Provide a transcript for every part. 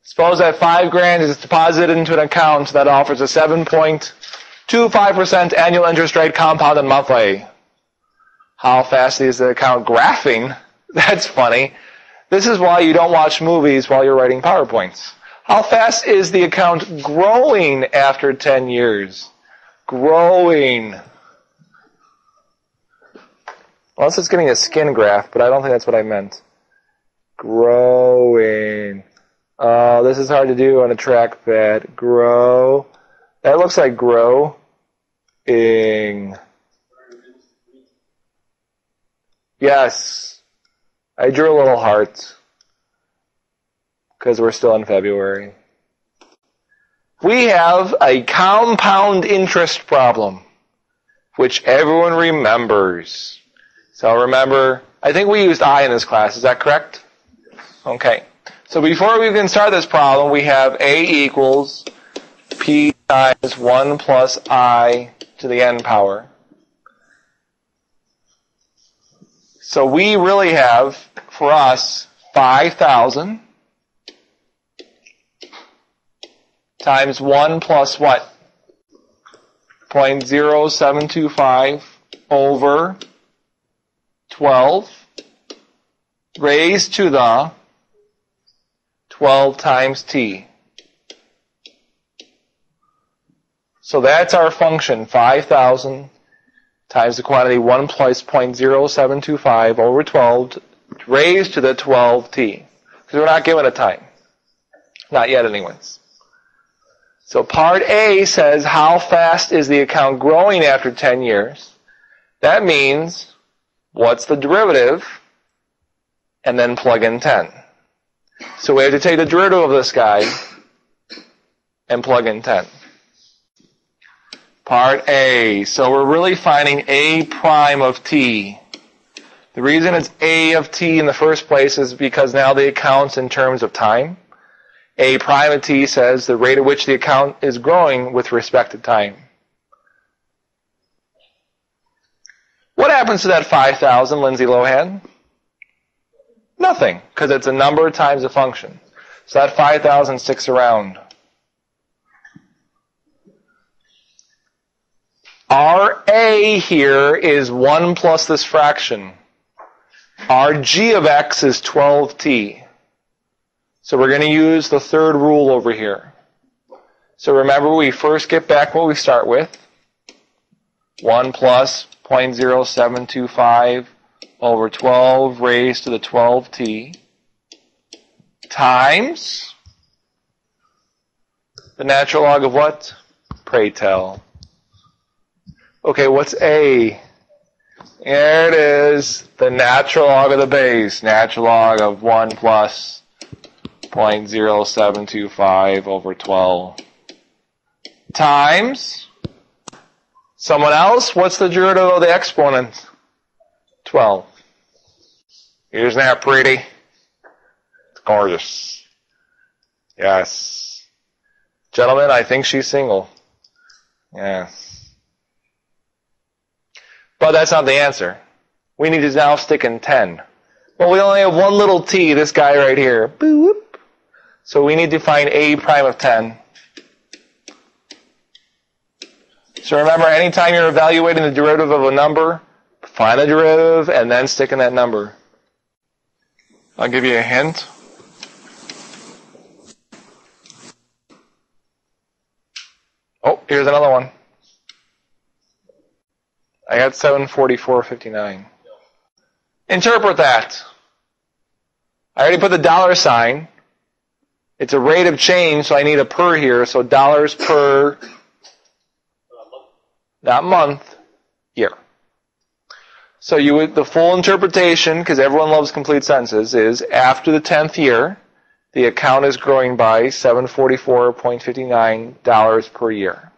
Suppose that $5,000 is deposited into an account that offers a 7.25% annual interest rate compounded monthly. How fast is the account graphing? That's funny. This is why you don't watch movies while you're writing PowerPoints. How fast is the account growing after 10 years? Growing. Unless it's getting a skin graph, but I don't think that's what I meant. Growing. Oh, this is hard to do on a trackpad. Grow. That looks like growing. Yes. I drew a little heart. Because we're still in February. We have a compound interest problem, which everyone remembers. So remember, I think we used I in this class. Is that correct? Okay. So before we can start this problem, we have A equals P times 1 plus I to the n power. So we really have, for us, 5,000 times 1 plus what? 0.0725 over 12 raised to the 12 times t. So that's our function, 5,000 times the quantity 1 plus 0.0725 over 12 raised to the 12t. Because we're not given a time. Not yet anyways. So part A says how fast is the account growing after 10 years. That means what's the derivative? And then plug in 10. So we have to take the derivative of this guy and plug in 10. Part A. So we're really finding A prime of t. The reason it's A of t in the first place is because now the account's in terms of time. A prime of t says the rate at which the account is growing with respect to time. What happens to that 5,000, Lindsay Lohan? Nothing, because it's a number times a function. So that 5,000 sticks around. Our A here is 1 plus this fraction. Our G of x is 12t. So we're going to use the third rule over here. So remember, we first get back what we start with. 1 plus 0.0725 over 12 raised to the 12t times the natural log of what? Pray tell. Okay, what's A? There it is. The natural log of the base. Natural log of 1 plus 0.0725 over 12 times someone else. What's the derivative of the exponent? 12. Isn't that pretty? It's gorgeous. Yes. Gentlemen, I think she's single. Yes. But that's not the answer. We need to now stick in 10. Well, we only have one little t, this guy right here. Boop. So we need to find A prime of 10. So remember, anytime you're evaluating the derivative of a number, find the derivative and then stick in that number. I'll give you a hint. Oh, here's another one. I got 744.59. Interpret that. I already put the dollar sign. It's a rate of change, so I need a per here. So dollars per, not month, year. So you would, the full interpretation, because everyone loves complete sentences, is after the 10th year, the account is growing by $744.59 per year.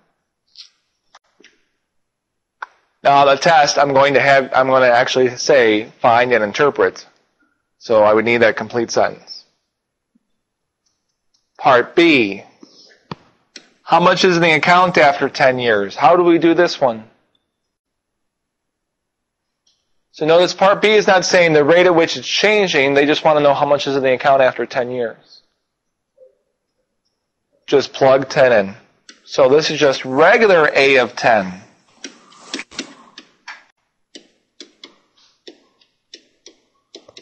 Now the test, I'm going to actually say find and interpret. So I would need that complete sentence. Part B. How much is in the account after 10 years? How do we do this one? So notice part B is not saying the rate at which it's changing. They just want to know how much is in the account after 10 years. just plug 10 in. So this is just regular A of 10.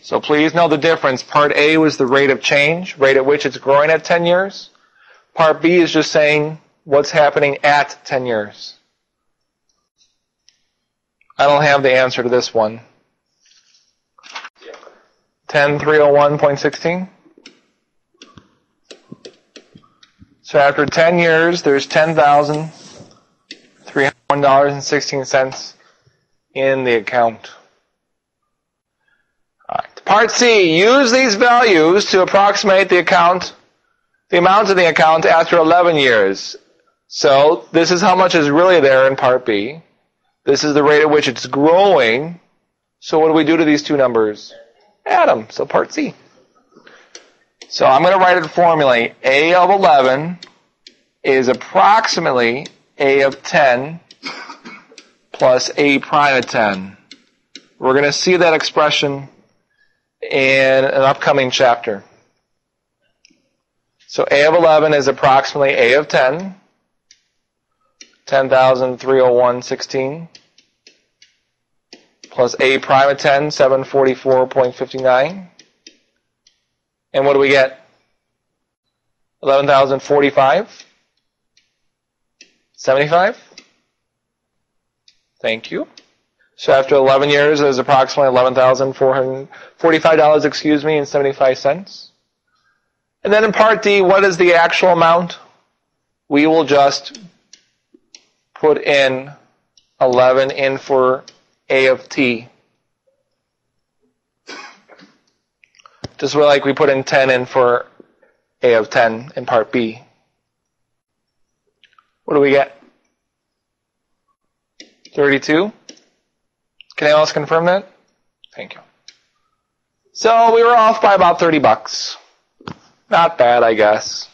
So please know the difference. Part A was the rate of change, rate at which it's growing at 10 years. Part B is just saying what's happening at 10 years. I don't have the answer to this one. 10301.16. So after 10 years, there's $10,301.16 in the account. All right. Part C, use these values to approximate the amount of the account after 11 years. So this is how much is really there in Part B. This is the rate at which it's growing. So what do we do to these two numbers? Add them. So Part C. So I'm going to write it formally. A of 11 is approximately A of 10 plus A prime of 10. We're going to see that expression in an upcoming chapter. So A of 11 is approximately A of 10, 10,301.16, plus A prime of 10, 744.59. And what do we get? 11,045? 75? Thank you. So after 11 years, there's approximately $11,445, and 75 cents. And then in Part D, what is the actual amount? We will just put in 11 in for A of T. Just like we put in 10 in for A of 10 in Part B. What do we get? 32? Can anyone else confirm that? Thank you. So we were off by about $30. Not bad, I guess.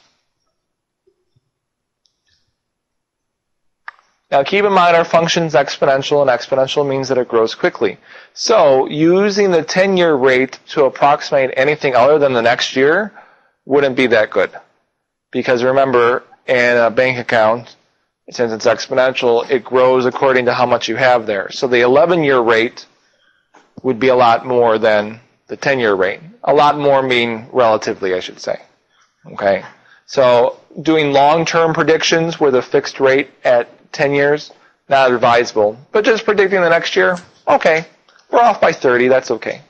Now keep in mind our function's exponential, and exponential means that it grows quickly. So using the 10-year rate to approximate anything other than the next year wouldn't be that good. Because remember, in a bank account, since it's exponential, it grows according to how much you have there. So the 11-year rate would be a lot more than the 10-year rate. A lot more mean relatively, I should say. Okay? So doing long-term predictions with a fixed rate at 10 years, not advisable. But just predicting the next year, okay. We're off by 30, that's okay.